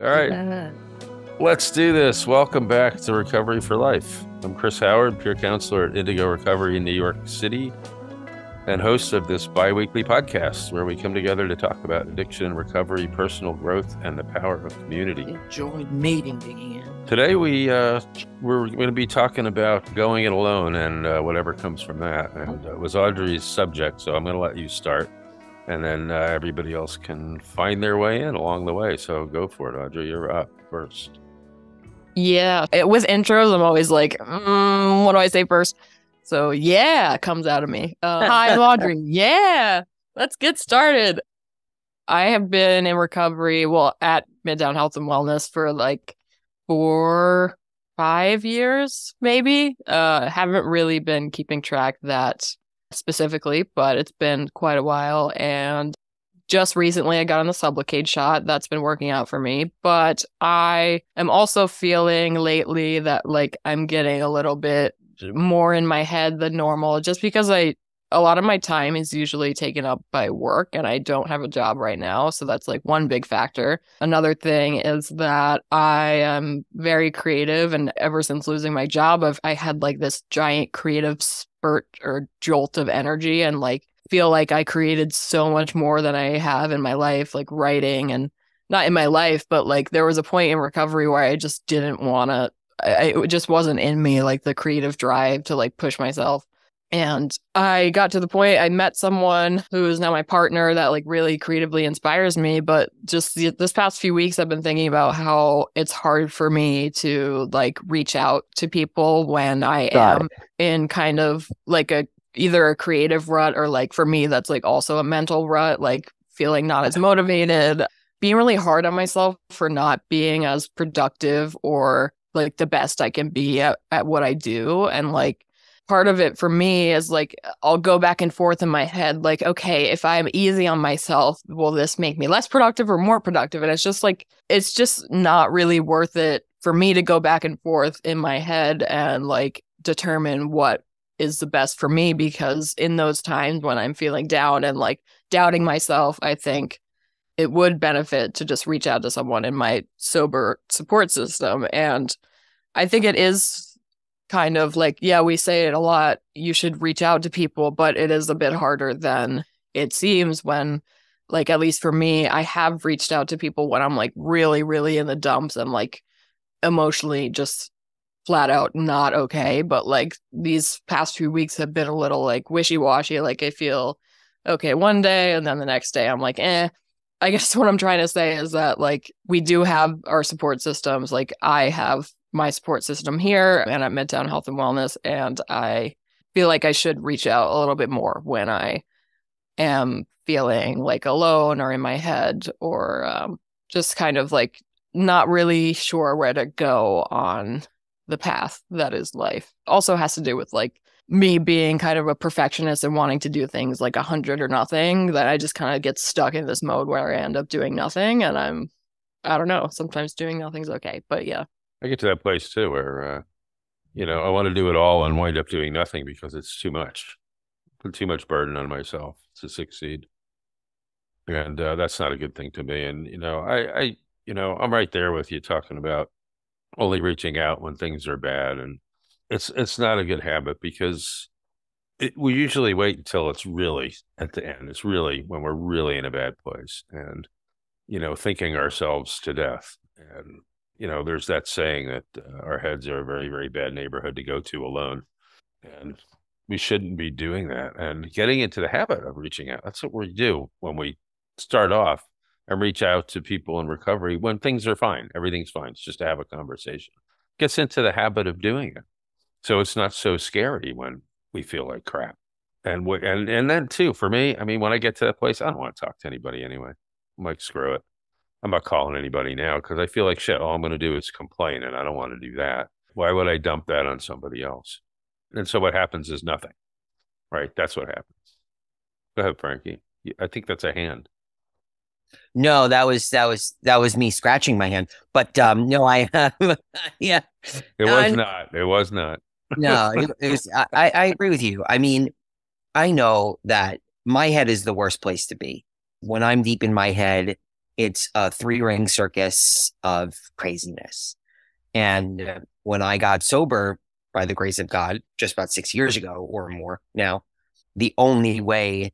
All right, Yeah. let's do this. Welcome back to Recovery for Life. I'm Chris Howard, peer counselor at Indigo Recovery in New York City, and host of this bi-weekly podcast where we come together to talk about addiction, recovery, personal growth, and the power of community. Enjoyed meeting again. Today we're going to be talking about going it alone and whatever comes from that. And it was Audrey's subject, so I'm going to let you start. And then everybody else can find their way in along the way. So go for it, Audrey. You're up first. Yeah, with intros, I'm always like, what do I say first? So yeah, comes out of me. Hi, I'm Audrey. Yeah, let's get started. I have been in recovery, at Midtown Health and Wellness for like 4-5 years, maybe. Haven't really been keeping track that specifically, but it's been quite a while. And just recently I got on the Sublocade shot. That's been working out for me. But I am also feeling lately that like I'm getting a little bit more in my head than normal, just because a lot of my time is usually taken up by work and I don't have a job right now. So that's like one big factor. Another thing is that I am very creative, and ever since losing my job, I had like this giant creative spurt or jolt of energy, and like feel like I created so much more than I have in my life, like writing, and not in my life, but like there was a point in recovery where I just didn't want to, it just wasn't in me, like the creative drive to like push myself. And I got to the point, I met someone who is now my partner that like really creatively inspires me. But just this past few weeks, I've been thinking about how it's hard for me to like reach out to people when I am in kind of like either a creative rut, or like for me, that's like also a mental rut, like feeling not as motivated, being really hard on myself for not being as productive or like the best I can be at what I do. And like, part of it for me is like, I'll go back and forth in my head, like, okay, if I'm easy on myself, will this make me less productive or more productive? And it's just like, it's just not really worth it for me to go back and forth in my head and like determine what is the best for me, because in those times when I'm feeling down and like doubting myself, I think it would benefit to just reach out to someone in my sober support system. And I think it is kind of like, yeah, we say it a lot, you should reach out to people, but it is a bit harder than it seems when, like, at least for me, I have reached out to people when I'm like really, really in the dumps and like emotionally just flat out not okay. But like these past few weeks have been a little like wishy-washy. Like I feel okay one day and then the next day I'm like, I guess what I'm trying to say is that like we do have our support systems. Like I have my support system here and at Midtown Health and Wellness, and I feel like I should reach out a little bit more when I am feeling like alone or in my head, or just kind of like not really sure where to go on the path that is life. Also has to do with like me being kind of a perfectionist and wanting to do things like 100 or nothing, that I just kind of get stuck in this mode where I end up doing nothing. And I don't know, sometimes doing nothing's okay. But yeah. I get to that place too where, I want to do it all and wind up doing nothing because it's too much. Put too much burden on myself to succeed. And that's not a good thing to me. And, I'm right there with you talking about only reaching out when things are bad. And it's not a good habit because we usually wait until it's really at the end. It's really when we're really in a bad place and, thinking ourselves to death. And, there's that saying that our heads are a very, very bad neighborhood to go to alone. And we shouldn't be doing that and getting into the habit of reaching out. That's what we do when we start off and reach out to people in recovery when things are fine. Everything's fine. It's just to have a conversation. Gets into the habit of doing it. So it's not so scary when we feel like crap. And then too, for me, I mean, when I get to that place, I don't want to talk to anybody anyway. I'm like, screw it. I'm not calling anybody now because I feel like shit. All I'm going to do is complain, and I don't want to do that. Why would I dump that on somebody else? And so what happens is nothing, right? That's what happens. Go ahead, Frankie. I think that's a hand. No, that was me scratching my hand. But no, yeah. It was not. It was not. No, it was. I agree with you. I mean, I know that my head is the worst place to be. When I'm deep in my head, it's a 3-ring circus of craziness. And when I got sober, by the grace of God, just about 6 years ago or more now, the only way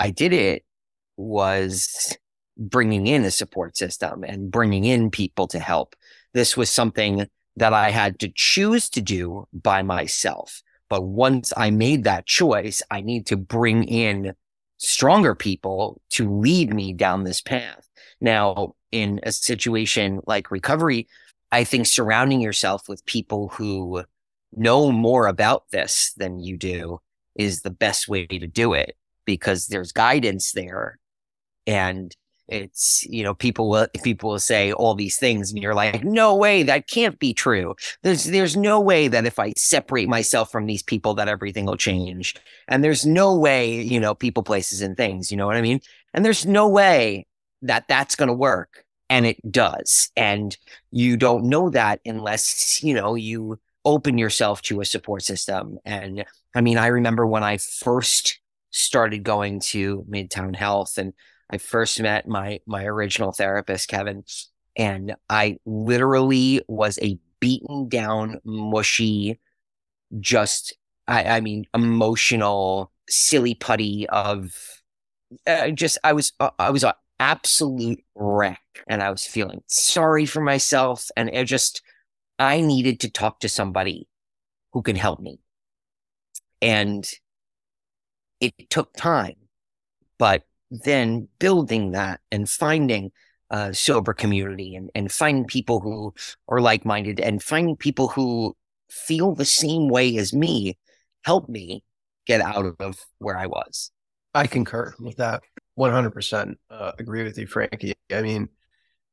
I did it was bringing in a support system and bringing in people to help. This was something that I had to choose to do by myself. But once I made that choice, I need to bring in stronger people to lead me down this path. Now, in a situation like recovery, I think surrounding yourself with people who know more about this than you do is the best way to do it, because there's guidance there. And it's, people will say all these things and you're like, no way, that can't be true. There's no way that if I separate myself from these people that everything will change. And there's no way, people, places, and things, you know what I mean? And there's no way that that's going to work. And it does. And you don't know that unless, you open yourself to a support system. And I mean, I remember when I first started going to Midtown Health and I first met my original therapist, Kevin, and I literally was a beaten down, mushy, I mean, emotional, silly putty of I was an absolute wreck, and I was feeling sorry for myself, and I needed to talk to somebody who can help me. And it took time, but then building that and finding a sober community and finding people who are like-minded and finding people who feel the same way as me helped me get out of where I was. I concur with that 100%. Agree with you, Frankie. I mean,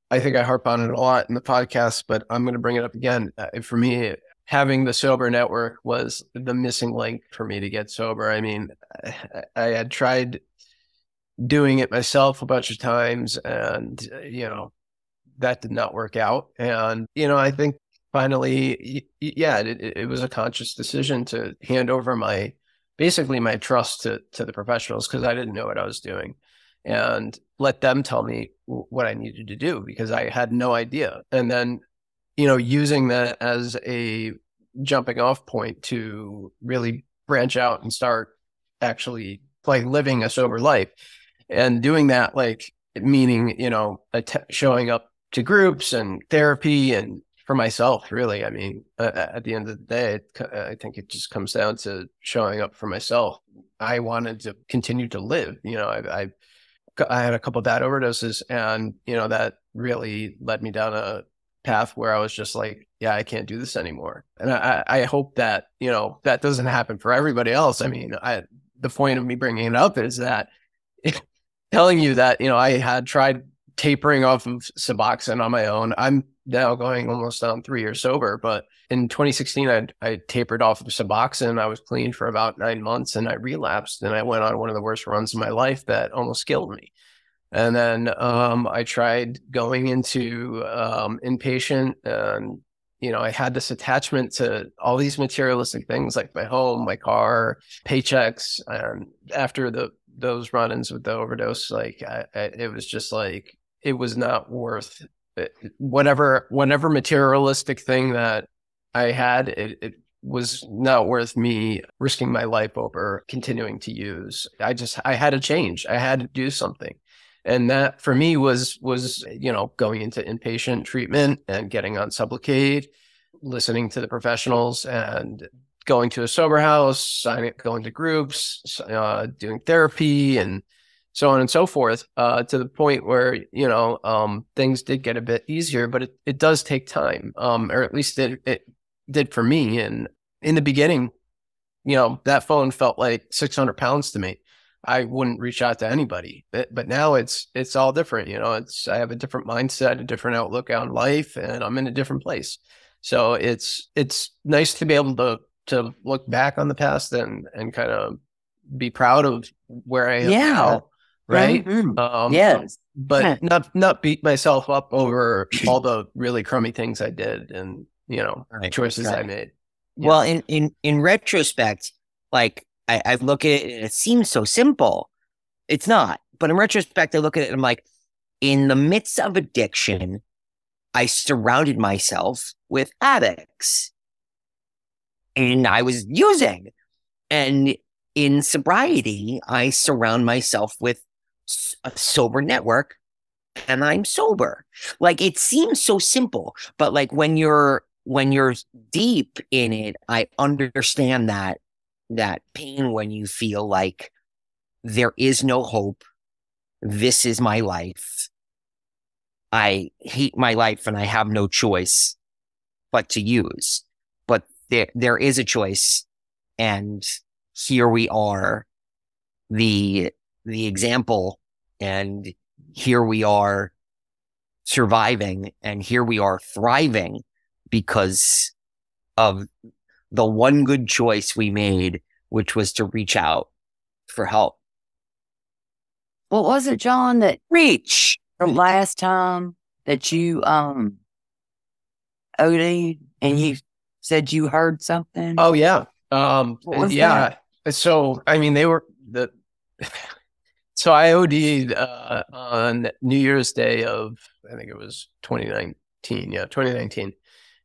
I think I harp on it a lot in the podcast, but I'm going to bring it up again. For me, having the sober network was the missing link for me to get sober. I mean, I had tried doing it myself a bunch of times and, that did not work out. And, I think finally, it was a conscious decision to hand over basically my trust to the professionals, because I didn't know what I was doing, and let them tell me what I needed to do, because I had no idea. And then, using that as a jumping off point to really branch out and start actually living a sober life. And doing that, meaning, showing up to groups and therapy, and for myself, really, I mean, at the end of the day, I think it just comes down to showing up for myself. I wanted to continue to live. I had a couple of bad overdoses, and, that really led me down a path where I was just like, yeah, I can't do this anymore. And I hope that, that doesn't happen for everybody else. I mean, the point of me bringing it up is that telling you that, I had tried tapering off of Suboxone on my own. I'm now going almost on 3 years sober, but in 2016, I tapered off of Suboxone. I was clean for about 9 months, and I relapsed, and I went on one of the worst runs of my life that almost killed me. And then I tried going into inpatient, and I had this attachment to all these materialistic things like my home, my car, paychecks. And after those run-ins with the overdose, it was just like, it was not worth it. Whatever materialistic thing that I had, it was not worth me risking my life over continuing to use. I had to change. I had to do something. And that for me was, going into inpatient treatment and getting on Sublocade, listening to the professionals, and going to a sober house, going to groups, doing therapy, and so on and so forth, to the point where, things did get a bit easier, but it does take time, or at least it did for me. And in the beginning, that phone felt like 600 pounds to me. I wouldn't reach out to anybody, but now it's all different. I have a different mindset, a different outlook on life, and I'm in a different place. So it's nice to be able to look back on the past and kind of be proud of where I am now. Right. Mm-hmm. Yes. But not beat myself up over all the really crummy things I did and, choices I made. Yeah. Well, in retrospect, I look at it and it seems so simple. It's not. But in retrospect, I look at it and I'm like, in the midst of addiction, I surrounded myself with addicts and I was using. And in sobriety, I surround myself with a sober network and I'm sober. Like, it seems so simple, but like when you're deep in it, I understand that pain when you feel like there is no hope. This is my life. I hate my life and I have no choice but to use. But there is a choice, and here we are, the example, and here we are surviving, and here we are thriving because of the one good choice we made, which was to reach out for help. What was it, John, that Reach. the last time that you OD'd and you said you heard something? Oh yeah. What was yeah. So I mean, so I OD'd on New Year's Day of, I think it was 2019. Yeah, 2019.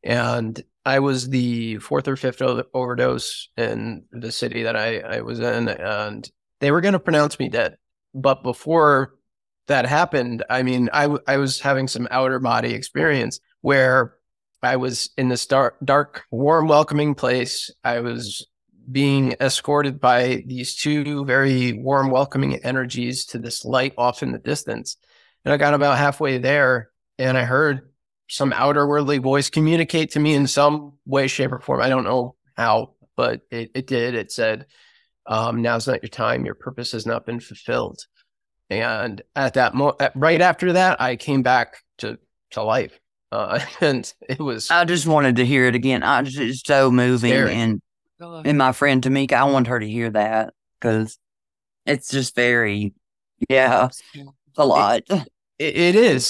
And I was the fourth or fifth overdose in the city that I was in, and they were going to pronounce me dead. But before that happened, I mean, I was having some outer body experience where I was in this dark, warm, welcoming place. I was being escorted by these two very warm, welcoming energies to this light off in the distance. And I got about halfway there and I heard some outer worldly voice communicate to me in some way, shape, or form. I don't know how, but it did. It said, now's not your time. Your purpose has not been fulfilled. And at that right after that, I came back to life. And it was. I just wanted to hear it again. It's so moving. Scary. And my friend Tamika, I want her to hear that because it's just very, yeah, a lot. It is.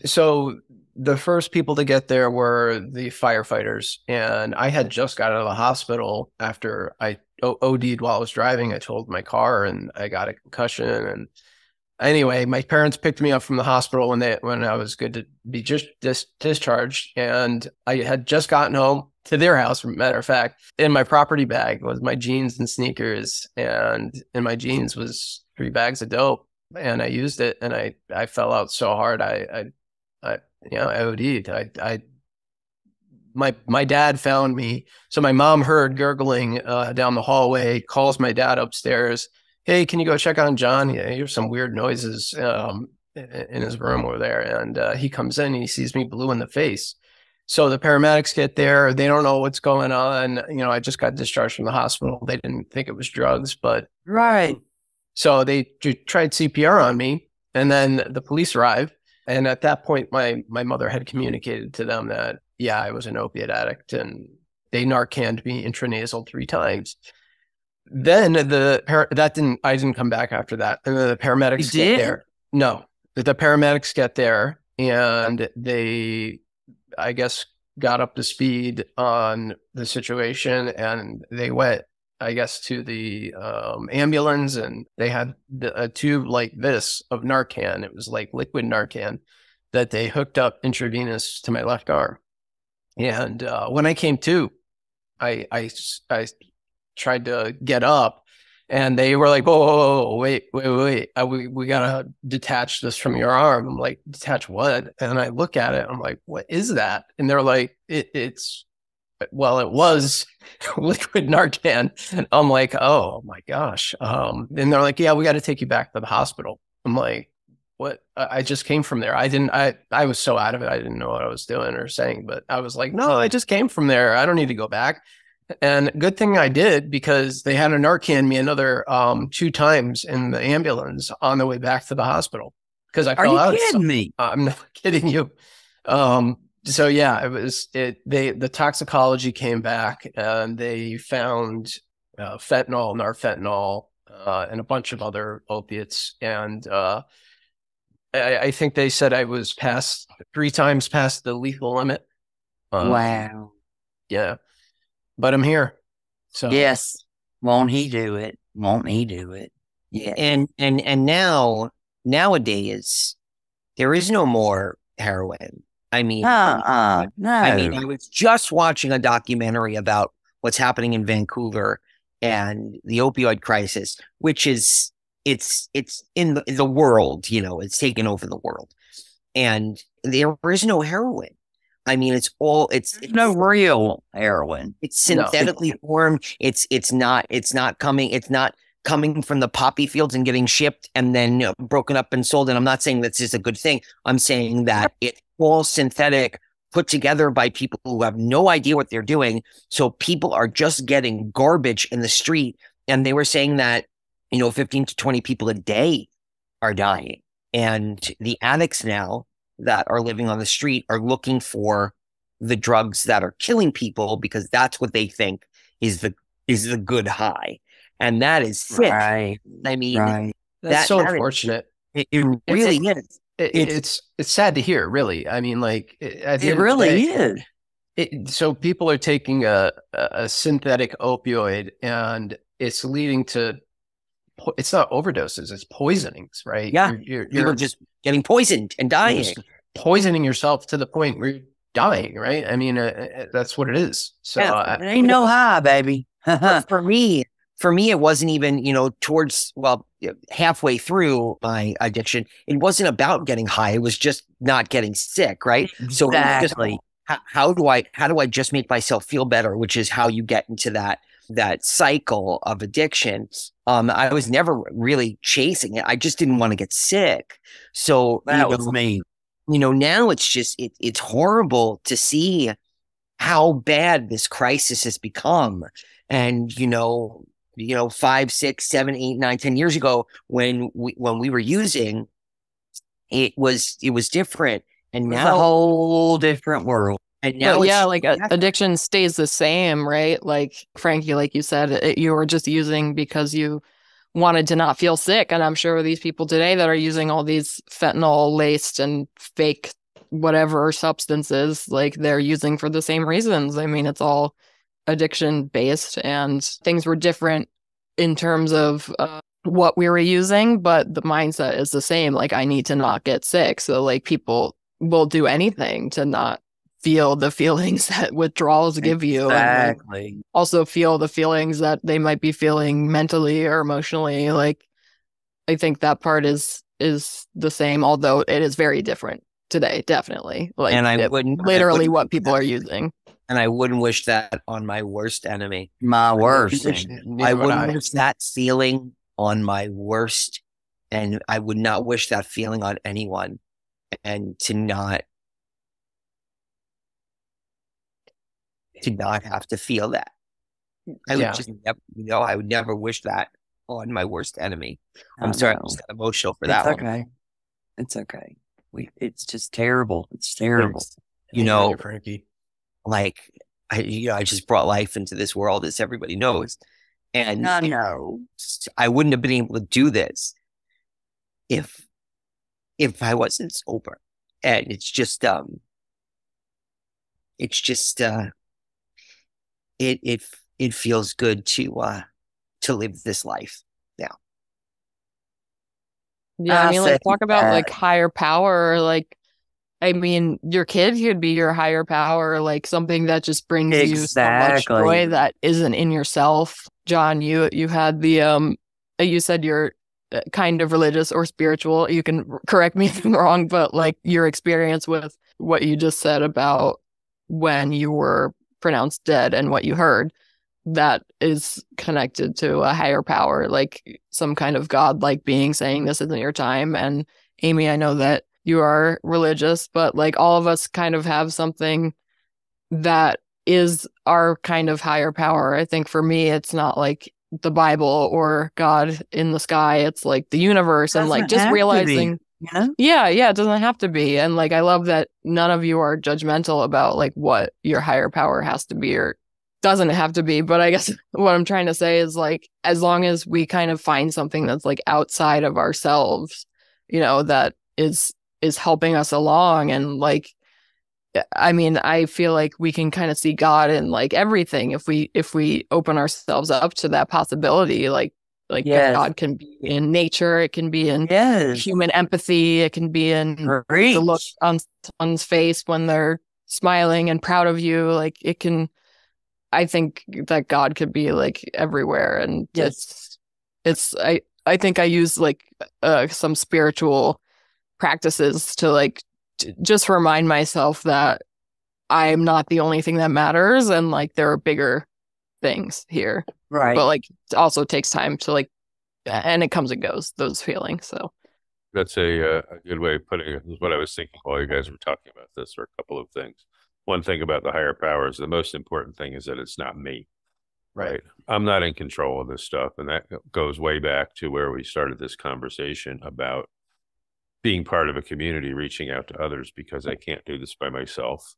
So the first people to get there were the firefighters, and I had just got out of the hospital after I OD'd while I was driving. I totaled my car and I got a concussion. And anyway, my parents picked me up from the hospital when I was good to be just discharged, and I had just gotten home to their house. As a matter of fact, in my property bag was my jeans and sneakers, and in my jeans was 3 bags of dope. And I used it, and I fell out so hard. I OD'd. My dad found me. So my mom heard gurgling down the hallway, calls my dad upstairs. Hey, can you go check on John? Yeah, here's some weird noises in his room over there. And he comes in and he sees me blue in the face. So the paramedics get there. They don't know what's going on. I just got discharged from the hospital. They didn't think it was drugs, but Right. so they tried CPR on me, and then the police arrived. And at that point, my mother had communicated to them that, yeah, I was an opiate addict, and they Narcaned me intranasal 3 times. Then I didn't come back after that. And then the paramedics get there. No, the paramedics get there, and they, I guess, got up to speed on the situation, and they went, I guess, to the ambulance, and they had a tube like this of Narcan. It was like liquid Narcan that they hooked up intravenous to my left arm. And when I came to, I tried to get up, and they were like, "Whoa, wait. We gotta detach this from your arm." I'm like, "Detach what?" And I look at it. I'm like, "What is that?" And they're like, it was liquid Narcan. And I'm like, "Oh my gosh." And they're like, "Yeah, we got to take you back to the hospital." I'm like, "What?" I just came from there. I was so out of it. I didn't know what I was doing or saying, but I was like, "No, I just came from there. I don't need to go back." And good thing I did, because they had to Narcan me another 2 times in the ambulance on the way back to the hospital, because I fell out. Are you kidding me? I'm not kidding you. So yeah, the toxicology came back, and they found fentanyl, norfentanyl, and a bunch of other opiates. And I think they said I was 3 times past the lethal limit. Wow. Yeah, but I'm here. So Yes. Won't he do it? Won't he do it? Yeah. And now nowadays there is no more heroin. I mean, No. I was just watching a documentary about what's happening in Vancouver and the opioid crisis, which is it's in the world, it's taken over the world, and there is no heroin. I mean, it's no real heroin. It's synthetically formed. It's not coming from the poppy fields and getting shipped and then broken up and sold. And I'm not saying that's just a good thing. I'm saying that it's all synthetic, put together by people who have no idea what they're doing. So people are just getting garbage in the street. And they were saying that, 15 to 20 people a day are dying. And the addicts now that are living on the street are looking for the drugs that are killing people because that's what they think is the good high. And that is sick. Right. I mean, Right. That's so unfortunate. It really is. It's sad to hear, really. I mean, like, at the It end of the really day, is. so people are taking a synthetic opioid and it's leading to, it's not overdoses, it's poisonings, right? Yeah. You're just getting poisoned and dying. just poisoning yourself to the point where you're dying, right? I mean, that's what it is. So Yeah, It ain't no high, baby. But for me, it wasn't even, towards, halfway through my addiction, it wasn't about getting high. It was just not getting sick, right? So it was just, Exactly. how do I just make myself feel better, which is how you get into that cycle of addiction. I was never really chasing it. I just didn't want to get sick. So That was me. now it's just, it's horrible to see how bad this crisis has become. And, 5, 6, 7, 8, 9, 10 years ago when we were using, it was different. And It's a now, whole different world. and now But yeah, it's, like addiction stays the same, right? Like Frankie, like you said, you were just using because you wanted to not feel sick. And I'm sure these people today that are using all these fentanyl laced and fake whatever substances, like they're using for the same reasons. I mean, it's all addiction based, and things were different in terms of what we were using, but the mindset is the same. Like, I need to not get sick. So like people will do anything to not feel the feelings that withdrawals give you, and Exactly. also feel the feelings that they might be feeling mentally or emotionally. Like, I think that part is the same, although it is very different today, definitely. Like, and I it- wouldn't literally what people are using. and I wouldn't wish that on my worst enemy. My worst. I wouldn't wish that feeling on my worst, and I would not wish that feeling on anyone. And to not have to feel that. I would just never, I would never wish that on my worst enemy. I'm sorry, I'm just got emotional for that It's one. okay. It's okay. It's just terrible. It's terrible. Frankie. Like, I just brought life into this world, as everybody knows. And I know. I wouldn't have been able to do this if I wasn't sober. And it's just it feels good to live this life now. Yeah, I mean, like, second talk about that. like higher power. Like, I mean, your kid could be your higher power, like something that just brings you so much Exactly. joy that isn't in yourself. John, you had the you said you're kind of religious or spiritual. You can correct me if I'm wrong, but like your experience with what you just said about when you were pronounced dead and what you heard, that is connected to a higher power, like some kind of God-like being saying this isn't your time. And Amy, I know that you are religious, but like all of us kind of have something that is our kind of higher power. I think for me, it's not like the Bible or God in the sky. It's like the universe, and like Doesn't just have to be, realizing, you know? yeah, it doesn't have to be. And like, I love that none of you are judgmental about like what your higher power has to be or doesn't have to be. But I guess what I'm trying to say is like, as long as we kind of find something that's like outside of ourselves, that is helping us along. And like, I mean, I feel like we can kind of see God in like everything if we open ourselves up to that possibility. Like Like Yes. God can be in nature, it can be in Yes. human empathy, it can be in the look Preach. on someone's face when they're smiling and proud of you. Like it can, I think that God could be like everywhere, and Yes. I think I use like some spiritual practices to like just remind myself that I'm not the only thing that matters, and like there are bigger things here. Right. But like it also takes time to like, and it comes and goes, those feelings. So That's a good way of putting it. Is what I was thinking while you guys were talking about this. Are a couple of things. One thing about the higher powers, the most important thing is that it's not me. Right. I'm not in control of this stuff. And that goes way back to where we started this conversation about being part of a community, reaching out to others, because I can't do this by myself.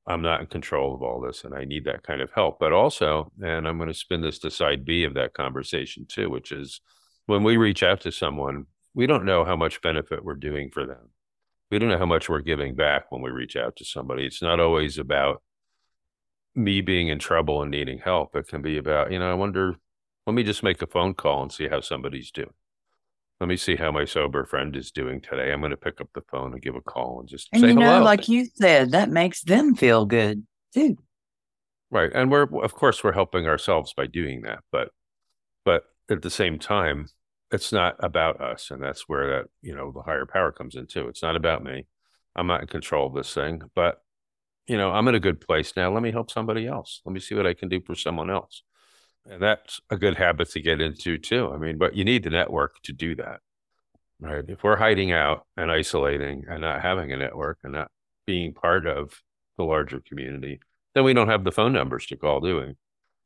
I'm not in control of all this, and I need that kind of help. But also, and I'm going to spin this to side B of that conversation too, which is when we reach out to someone, we don't know how much benefit we're doing for them. We don't know how much we're giving back when we reach out to somebody. It's not always about me being in trouble and needing help. It can be about, I wonder, let me just make a phone call and see how somebody's doing. Let me see how my sober friend is doing today. I'm going to pick up the phone and give a call and just And say you know, hello. like you said, that makes them feel good too. Right. And of course, we're helping ourselves by doing that. But at the same time, it's not about us. And that's where that, the higher power comes in too. It's not about me. I'm not in control of this thing, but I'm in a good place now. Let me help somebody else. Let me see what I can do for someone else. And that's a good habit to get into too. I mean, but you need the network to do that, right? If we're hiding out and isolating and not having a network and not being part of the larger community, then we don't have the phone numbers to call, do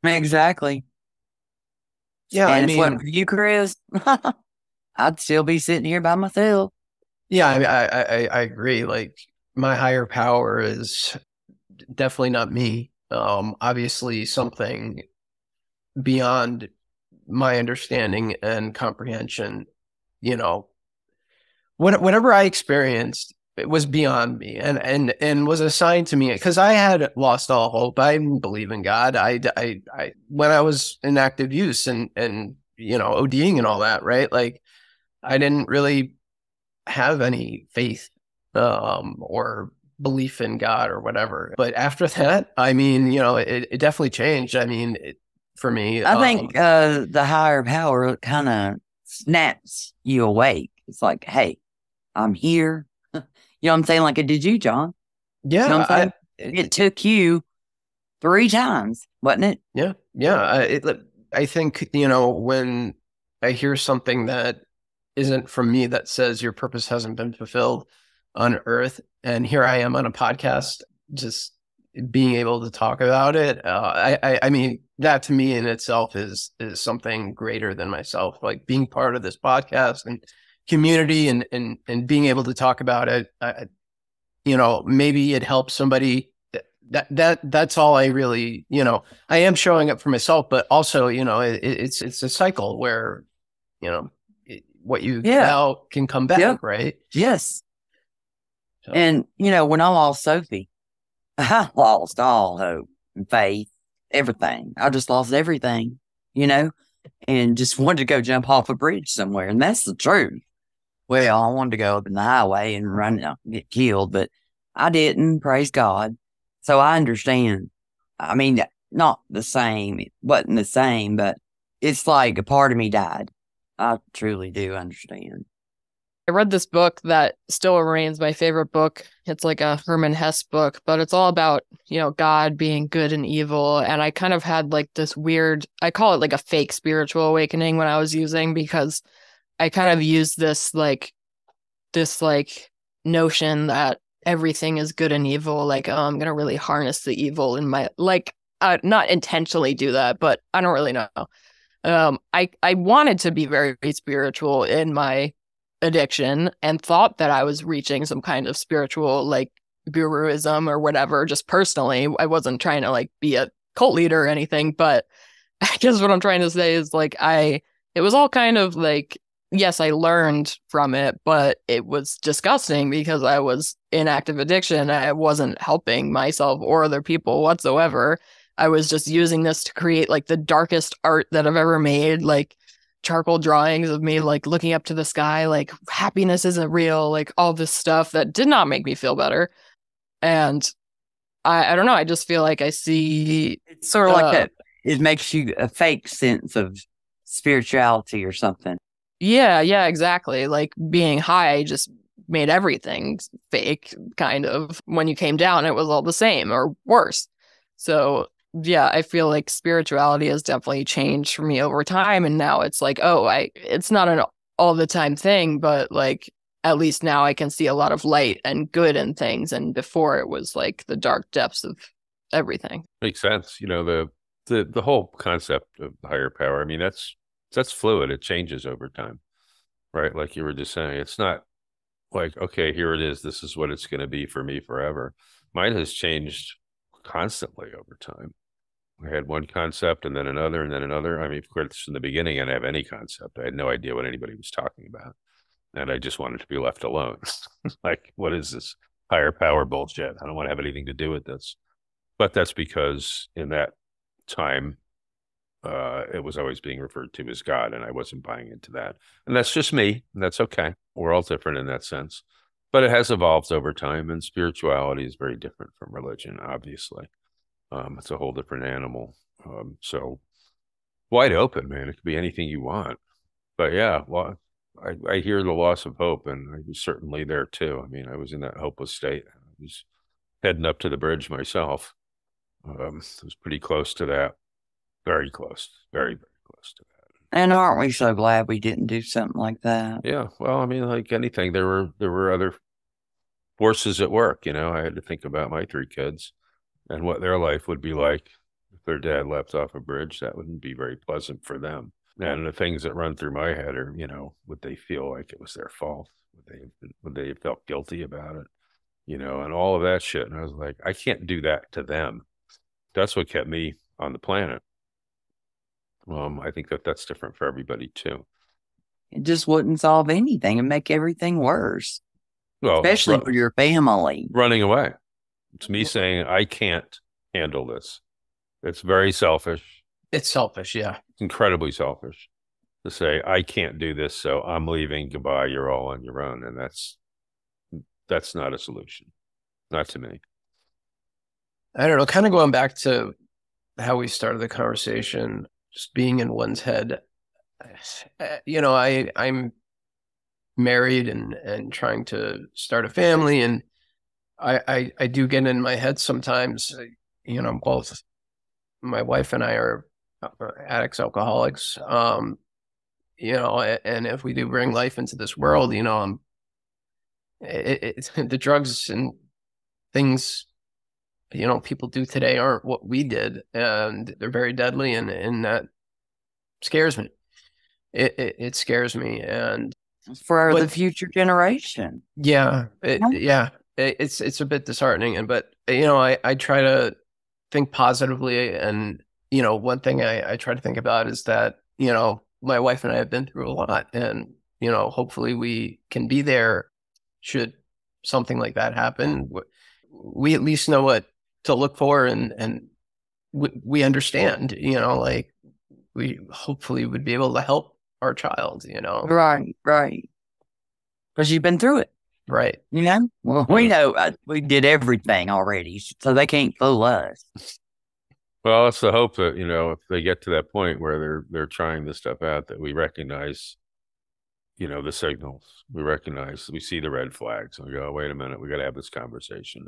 we? Exactly. Yeah, And I if it mean, wasn't for you, Chris, I'd still be sitting here by myself. yeah, I mean, I agree. Like my higher power is definitely not me. Obviously something beyond my understanding and comprehension. Whatever I experienced, it was beyond me and was assigned to me because I had lost all hope. I didn't believe in God. I when I was in active use and ODing and all that, right? Like I didn't really have any faith or belief in God or whatever. But after that, I mean, it definitely changed. I mean, for me, I think the higher power kind of snaps you awake. It's like, hey, I'm here. You know what I'm saying? Like it did you, John. yeah, You know what I'm saying? It took you 3 times, wasn't it? yeah. I think, when I hear something that isn't from me that says your purpose hasn't been fulfilled on earth, and here I am on a podcast, just being able to talk about it. I mean, that to me in itself is something greater than myself. Like being part of this podcast and community and being able to talk about it. Maybe it helps somebody. That's all I really, I am showing up for myself, but also, it's a cycle where, what you give out can come back, right? Yes. So. And, when I lost Sophie, I lost all hope and faith, everything. I just lost everything, and just wanted to go jump off a bridge somewhere. And that's the truth. Well, I wanted to go up in the highway and run and get killed, but I didn't, praise God. So I understand. I mean, not the same. It wasn't the same, but it's like a part of me died. I truly do understand. I read this book that still remains my favorite book. It's like a Herman Hesse book, but it's all about, God being good and evil. And I kind of had like this weird, I call it like a fake spiritual awakening when I was using, because I kind of used this notion that everything is good and evil. Like, oh, I'm going to really harness the evil in my, not intentionally do that, but I don't really know. I wanted to be very spiritual in my addiction and thought that I was reaching some kind of spiritual like guruism or whatever, just personally. I wasn't trying to like be a cult leader or anything, but I guess what I'm trying to say is like it was all kind of like, yes, I learned from it, but it was disgusting because I was in active addiction. I wasn't helping myself or other people whatsoever. I was just using this to create like the darkest art that I've ever made, like charcoal drawings of me like looking up to the sky, like happiness isn't real, like all this stuff that did not make me feel better. And I don't know, I just feel like I see It's sort of like that. It makes you a fake sense of spirituality or something. yeah, exactly. Like being high just made everything fake, kind of. When you came down, it was all the same or worse. So yeah, I feel like spirituality has definitely changed for me over time. And now it's like, it's not an all the time thing, but like at least now I can see a lot of light and good in things. And before it was like the dark depths of everything. Makes sense. The whole concept of higher power. I mean, that's fluid. It changes over time, right? Like you were just saying, it's not like, okay, here it is. This is what it's going to be for me forever. Mine has changed constantly over time. I had one concept and then another and then another. I mean, of course, in the beginning, I didn't have any concept. I had no idea what anybody was talking about. And I just wanted to be left alone. Like, what is this higher power bullshit? I don't want to have anything to do with this. But that's because in that time, it was always being referred to as God, and I wasn't buying into that. And that's just me, and that's okay. We're all different in that sense. But it has evolved over time, and spirituality is very different from religion, obviously. It's a whole different animal. So wide open, man. It could be anything you want. But yeah, well, I hear the loss of hope, and I was certainly there too. I mean, I was in that hopeless state. I was heading up to the bridge myself. I was pretty close to that. Very close. Very, very close to that. And aren't we so glad we didn't do something like that? Yeah. Well, I mean, like anything, there were other forces at work. I had to think about my 3 kids and what their life would be like if their dad leapt off a bridge. That wouldn't be very pleasant for them. And the things that run through my head are, would they feel like it was their fault? Would they have felt guilty about it? And all of that shit. And I was like, I can't do that to them. That's what kept me on the planet. I think that's different for everybody too. It just wouldn't solve anything and make everything worse, Well, especially for your family. Running away. It's me saying, I can't handle this. It's very selfish. It's selfish, yeah. It's incredibly selfish to say, I can't do this, so I'm leaving. Goodbye. You're all on your own. And that's not a solution. Not to me. I don't know, kind of going back to how we started the conversation, just being in one's head. I'm married and trying to start a family, and I do get in my head sometimes. Both my wife and I are addicts, alcoholics. And if we do bring life into this world, the drugs and things people do today aren't what we did, and they're very deadly, and that scares me. It scares me, and for the future generation. Yeah, it's a bit disheartening, but I try to think positively, and one thing I try to think about is that my wife and I have been through a lot, and hopefully we can be there should something like that happen. We at least know what to look for, and we understand, like we hopefully would be able to help our child, Right. Because you've been through it. Right. Well, we know we did everything already, so they can't fool us. Well, it's the hope that, if they get to that point where they're trying this stuff out, that we recognize, the signals. We see the red flags, and we go, wait a minute, we got to have this conversation.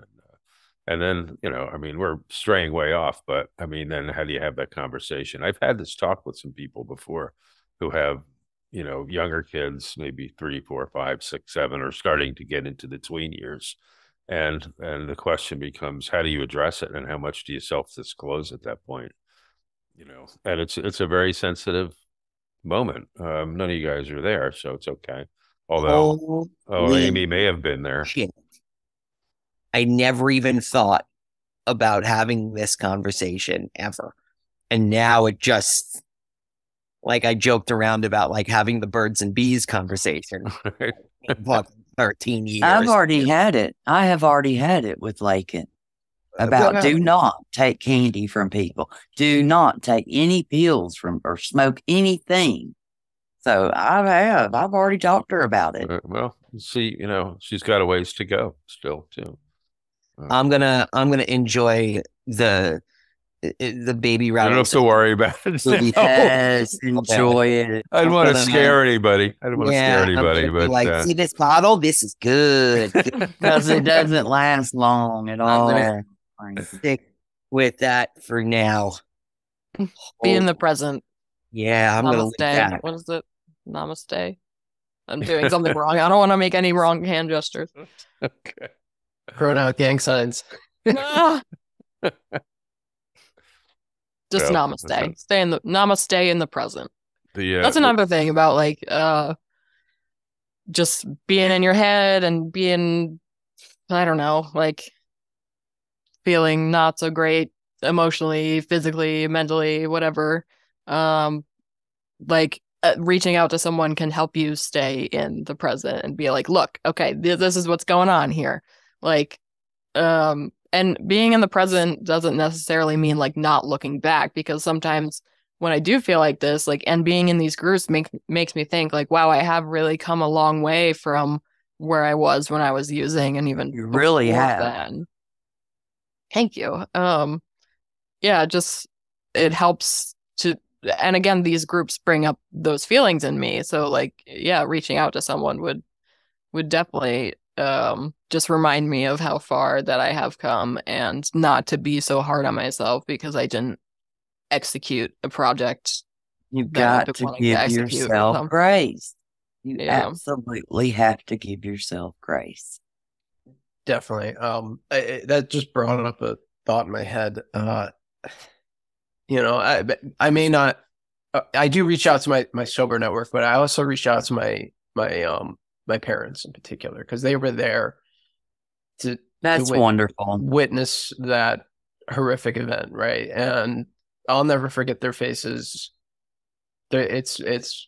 And then, we're straying way off, but then how do you have that conversation? I've had this talk with some people before who have, younger kids, maybe 3, 4, 5, 6, 7, are starting to get into the tween years. And the question becomes, how do you address it, and how much do you self-disclose at that point? And it's a very sensitive moment. None of you guys are there, so it's okay. Although, Amy may have been there. Shit. I never even thought about having this conversation ever. And now it just, like, I joked around about like having the birds and bees conversation. What, 13 years. I've already had it. I have already had it with Lakin about do not take candy from people. Do not take any pills from or smoke anything So I've already talked to her about it. Well, see, she's got a ways to go still too. I'm gonna enjoy the baby You rattle. don't have to worry about it. Movie. Yes, enjoy it. I don't I'm want to gonna- scare anybody. I don't want to scare I'm anybody, gonna be but like, see this bottle? This is good. Because it doesn't last long at all. gonna- Stick with that for now. Be in the present. Yeah, I'm gonna leave Namaste. that. What is it? Namaste. I'm doing something wrong. I don't want to make any wrong hand gestures. okay. Throwing out gang signs. Ah. Just Well, namaste. Stay in the namaste in the present. That's The another thing about like just being in your head and being, I don't know, like feeling not so great emotionally, physically, mentally, whatever. Like reaching out to someone can help you stay in the present and be like, look, okay, this is what's going on here. Like, and being in the present doesn't necessarily mean like not looking back, because sometimes when I do feel like this, like, and being in these groups makes me think like, wow, I have really come a long way from where I was when I was using, and even You really before have. then. Thank you. Yeah, just it helps to, and again, these groups bring up those feelings in me. So like, yeah, reaching out to someone would definitely just remind me of how far that I have come, and not to be so hard on myself because I didn't execute a project. You've that I've got been to wanting to give execute or yourself something. grace. You Yeah. absolutely have to give yourself grace. Definitely. That just brought up a thought in my head. I may not. I do reach out to my sober network, but I also reach out to my parents in particular, because they were there to That's wit- wonderful. witness that horrific event, right? And I'll never forget their faces. It's it's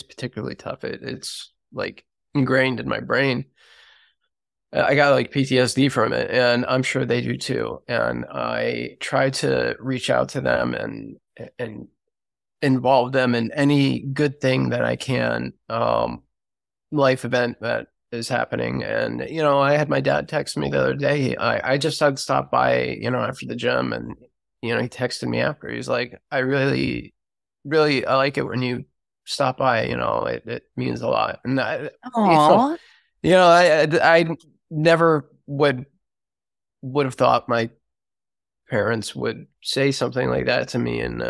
particularly tough. It's like ingrained in my brain. I got like PTSD from it, and I'm sure they do too. And I try to reach out to them and involve them in any good thing that I can, life event that is happening. And I had my dad text me the other day. I just had stopped by, after the gym, and he texted me after. He's like, I really, really, I like it when you stop by. It means a lot. And Aww. I never would have thought my parents would say something like that to me. And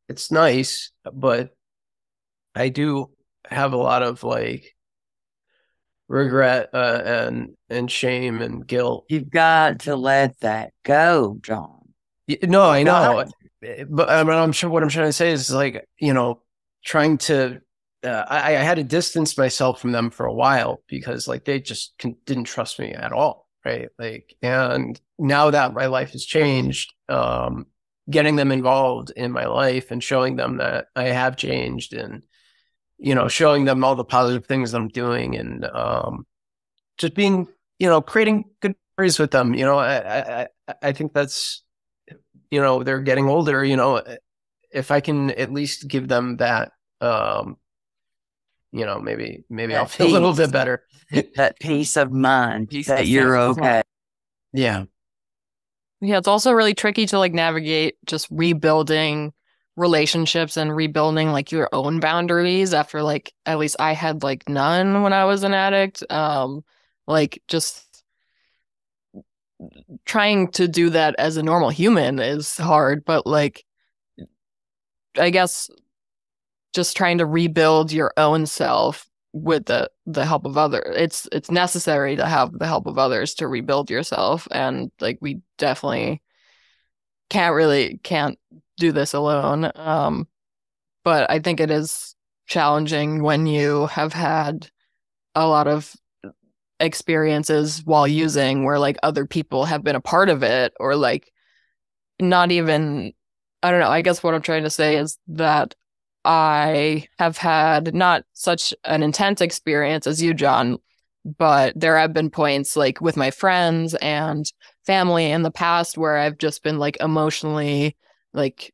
it's nice, but I do have a lot of like regret and shame and guilt. You've got to let that go, John. No, I know, Right. but I'm sure what I'm trying to say is like, trying to. I had to distance myself from them for a while, because like they just didn't trust me at all, right? Like, and now that my life has changed, getting them involved in my life and showing them that I have changed, and showing them all the positive things I'm doing, and just being, creating good memories with them. I think that's, they're getting older. If I can at least give them that, maybe That I'll feel a little peace. bit better. That peace of mind Peace that of you're mind. okay. Yeah. Yeah, it's also really tricky to like navigate just rebuilding relationships and rebuilding like your own boundaries after, like, at least I had like none when I was an addict. Like just trying to do that as a normal human is hard, but like I guess just trying to rebuild your own self with the help of others. It's necessary to have the help of others to rebuild yourself, and like we definitely can't do this alone. But I think it is challenging when you have had a lot of experiences while using where like other people have been a part of it, or like not even, I don't know. I guess what I'm trying to say is that I have had not such an intense experience as you, John, but there have been points like with my friends and family in the past where I've just been like emotionally like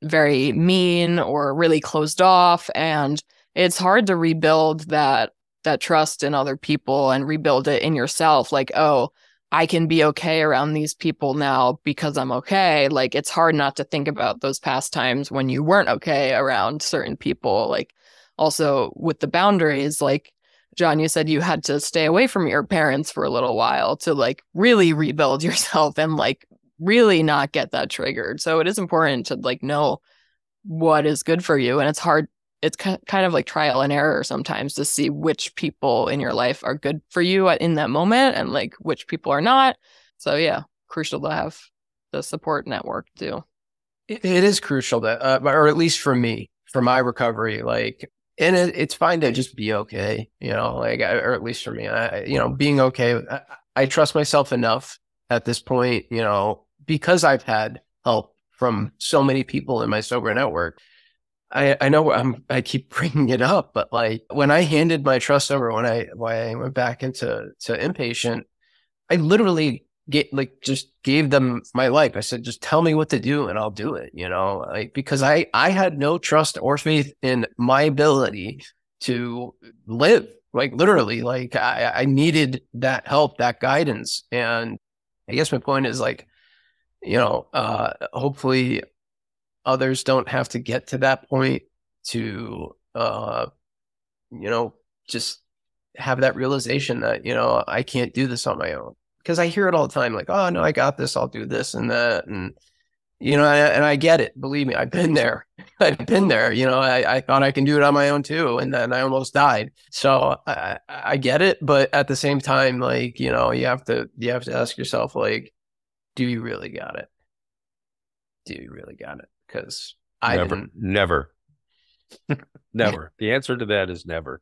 very mean or really closed off, and it's hard to rebuild that trust in other people and rebuild it in yourself. Like, oh, I can be okay around these people now because I'm okay. Like, it's hard not to think about those past times when you weren't okay around certain people. Like, also with the boundaries, like John, you said you had to stay away from your parents for a little while to like really rebuild yourself and like really not get that triggered. So it is important to like know what is good for you. And it's hard. It's kind of like trial and error sometimes to see which people in your life are good for you in that moment and like which people are not. So yeah, crucial to have the support network too. It is crucial that, or at least for me, for my recovery, like, and it's fine to just be okay, you know, like, or at least for me, being okay. I trust myself enough at this point, you know, because I've had help from so many people in my sober network. I know I keep bringing it up, but like when I handed my trust over, when I went back into inpatient, I literally just gave them my life. I said, just tell me what to do and I'll do it, you know, like, because I had no trust or faith in my ability to live, like literally, like I needed that help, that guidance. And I guess my point is like, you know, hopefully others don't have to get to that point to, just have that realization that, you know, I can't do this on my own. Because I hear it all the time, like, oh, no, I got this. I'll do this and that. And, you know, and I get it. Believe me, I've been there. I've been there. You know, I thought I can do it on my own too. And then I almost died. So I get it. But at the same time, like, you know, you have to ask yourself, like, do you really got it? Do you really got it? Because I didn't. Never. Never. The answer to that is never.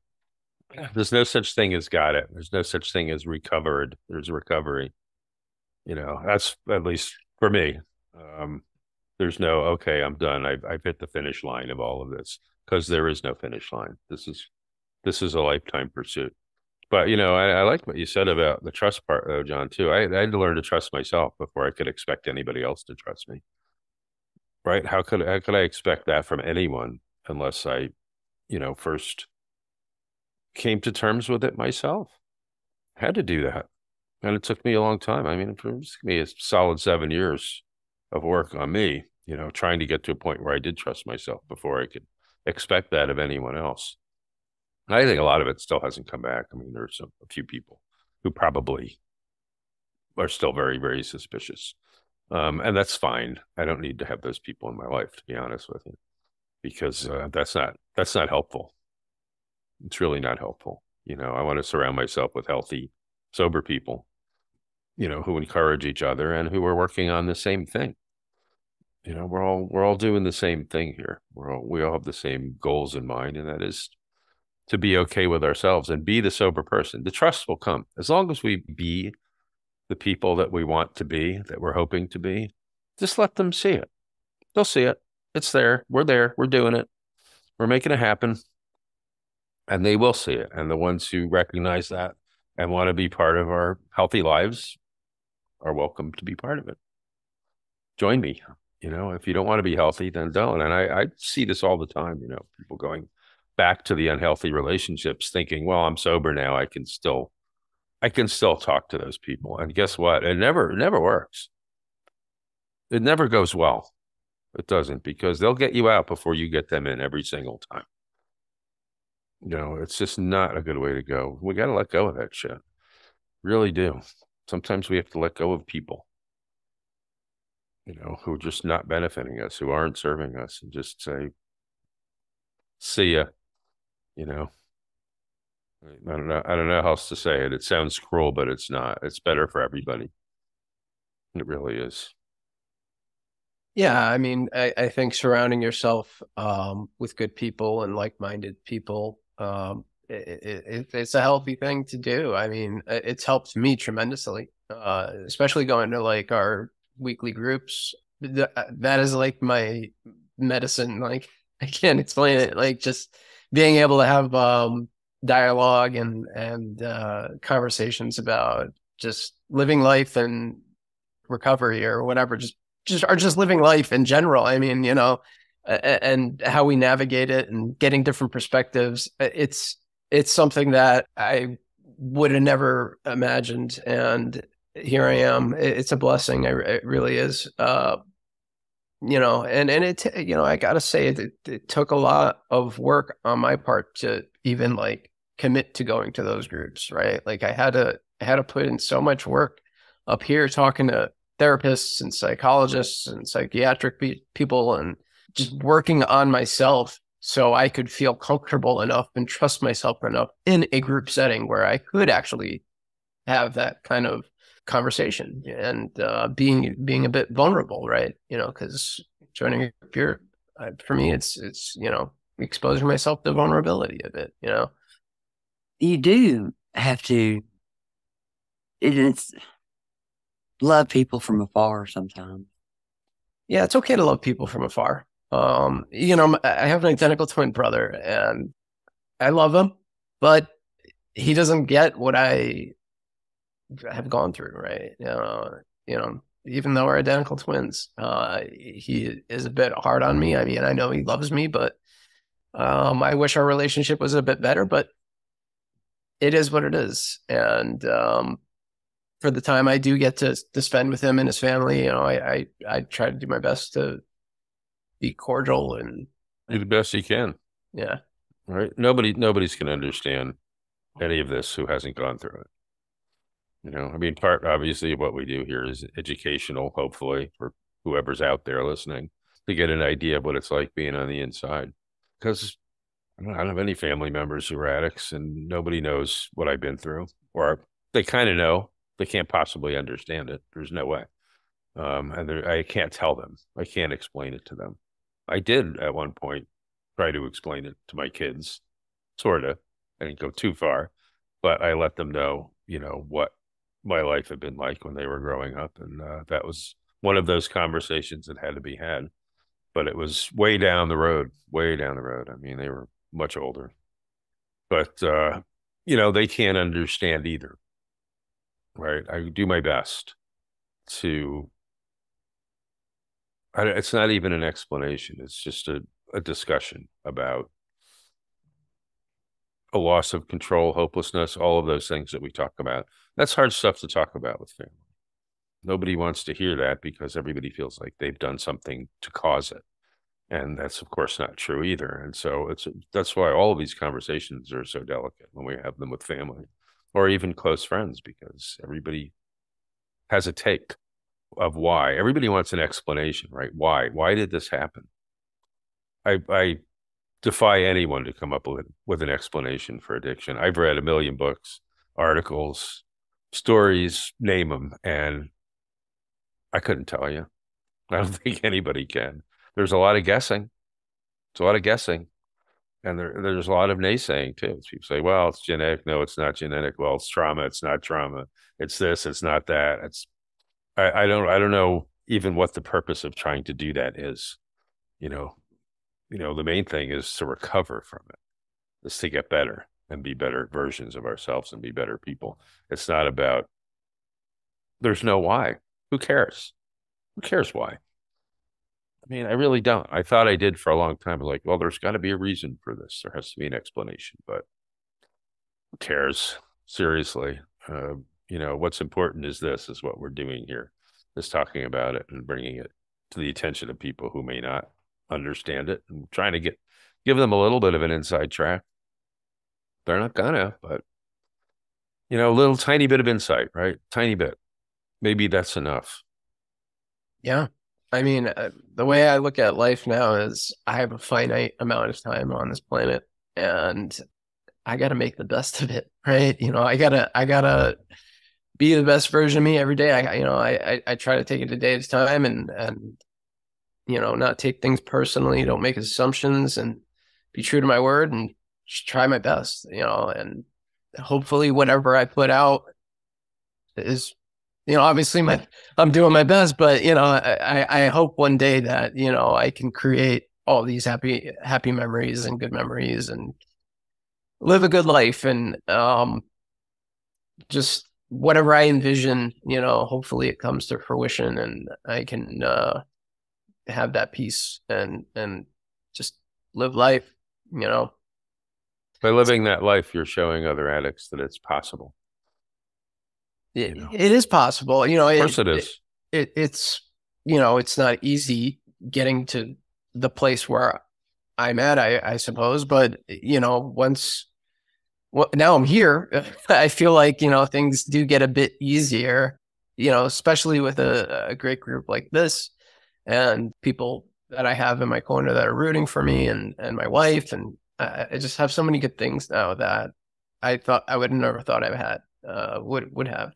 There's no such thing as got it. There's no such thing as recovered. There's recovery. You know, that's at least for me. There's no, okay, I'm done. I've hit the finish line of all of this, because there is no finish line. This is a lifetime pursuit. But, you know, I like what you said about the trust part, though, John, too. I had to learn to trust myself before I could expect anybody else to trust me. Right? How could I expect that from anyone unless I, you know, first came to terms with it myself? I had to do that. And it took me a long time. I mean, it took me a solid 7 years of work on me, you know, trying to get to a point where I did trust myself before I could expect that of anyone else. And I think a lot of it still hasn't come back. I mean, there's a few people who probably are still very, very suspicious. And that's fine. I don't need to have those people in my life, to be honest with you, because that's not helpful. It's really not helpful. You know, I want to surround myself with healthy, sober people, you know, who encourage each other and who are working on the same thing. You know, we're all doing the same thing here. We all have the same goals in mind, and that is to be okay with ourselves and be the sober person. The trust will come as long as we be the people that we want to be, that we're hoping to be. Just let them see it. They'll see it. It's there. We're doing it. We're making it happen. And they will see it. And the ones who recognize that and want to be part of our healthy lives are welcome to be part of it. Join me. You know, if you don't want to be healthy, then don't. And I see this all the time, you know, people going back to the unhealthy relationships thinking, well, I'm sober now. I can still talk to those people. And guess what? It never works. It never goes well. It doesn't, because they'll get you out before you get them in every single time. You know, it's just not a good way to go. We got to let go of that shit. Really do. Sometimes we have to let go of people, you know, who are just not benefiting us, who aren't serving us, and just say, see ya, you know. I don't know how else to say it. It sounds cruel, but it's not. It's better for everybody. It really is. Yeah, I mean, I think surrounding yourself with good people and like-minded people, it's a healthy thing to do. I mean, it's helped me tremendously, especially going to like our weekly groups. That is like my medicine. Like, I can't explain it. Like, just being able to have dialogue and conversations about just living life and recovery or whatever, just living life in general. I mean, you know, and how we navigate it and getting different perspectives. It's something that I would have never imagined. And here I am. It's a blessing. It really is. And I gotta say it took a lot of work on my part to even like commit to going to those groups, right? Like I had to put in so much work up here talking to therapists and psychologists and psychiatric people and just working on myself so I could feel comfortable enough and trust myself enough in a group setting where I could actually have that kind of conversation and being a bit vulnerable, right? Because joining a peer, for me, it's exposing myself to vulnerability a bit. You do have to. It's love people from afar sometimes. Yeah, it's okay to love people from afar. I have an identical twin brother, and I love him, but he doesn't get what I have gone through, right? Even though we're identical twins, he is a bit hard on me. I mean, I know he loves me, but I wish our relationship was a bit better, but it is what it is. And for the time I do get to spend with him and his family, I try to do my best to be cordial and Do the best you can. yeah. Right? Nobody's going to understand any of this who hasn't gone through it. I mean, part obviously of what we do here is educational, hopefully, for whoever's out there listening to get an idea of what it's like being on the inside. Because I don't have any family members who are addicts, and nobody knows what I've been through, or they kind of know. They can't possibly understand it. There's no way. I can't tell them. I can't explain it to them. I did at one point try to explain it to my kids, sort of. I didn't go too far, but I let them know, what my life had been like when they were growing up. And that was one of those conversations that had to be had. But it was way down the road, way down the road. I mean, they were much older. But, they can't understand either, right? I do my best to, it's not even an explanation. It's just a discussion about a loss of control, hopelessness, all of those things that we talk about. That's hard stuff to talk about with family. Nobody wants to hear that because everybody feels like they've done something to cause it. And that's, of course, not true either. And so that's why all of these conversations are so delicate when we have them with family or even close friends, because everybody has a take of why. Everybody wants an explanation, right? Why? Why did this happen? I defy anyone to come up with an explanation for addiction. I've read a million books, articles, stories, name them, and I couldn't tell you. I don't think anybody can. There's a lot of guessing. It's a lot of guessing. And there's a lot of naysaying too. People say, well, it's genetic. No, it's not genetic. Well, it's trauma. It's not trauma. It's this, it's not that. I don't know even what the purpose of trying to do that is. The main thing is to recover from it, is to get better and be better versions of ourselves and be better people. It's not about, there's no why. Who cares? Who cares why? I mean, I really don't. I thought I did for a long time. Like, well, there's got to be a reason for this. There has to be an explanation, but who cares? Seriously. What's important is what we're doing here, is talking about it and bringing it to the attention of people who may not understand it, and trying to give them a little bit of an inside track. They're not gonna, but a little tiny bit of insight, right? Tiny bit. Maybe that's enough. Yeah. I mean, the way I look at life now is I have a finite amount of time on this planet, and I got to make the best of it, right? I gotta be the best version of me every day. I try to take it a day at a time, and not take things personally. Don't make assumptions, and be true to my word, and just try my best. And hopefully, whatever I put out is. Obviously I'm doing my best, but, I hope one day that, I can create all these happy memories and good memories and live a good life. And, just whatever I envision, hopefully it comes to fruition and I can, have that peace and live life, you know. By living that life, you're showing other addicts that it's possible. It is possible, you know. Of course it is. It's, you know, it's not easy getting to the place where I'm at, I suppose, but you know, now I'm here, I feel like, you know, things do get a bit easier, you know, especially with a great group like this and people that I have in my corner that are rooting for me, and my wife, and I just have so many good things now that I would have never thought I had would have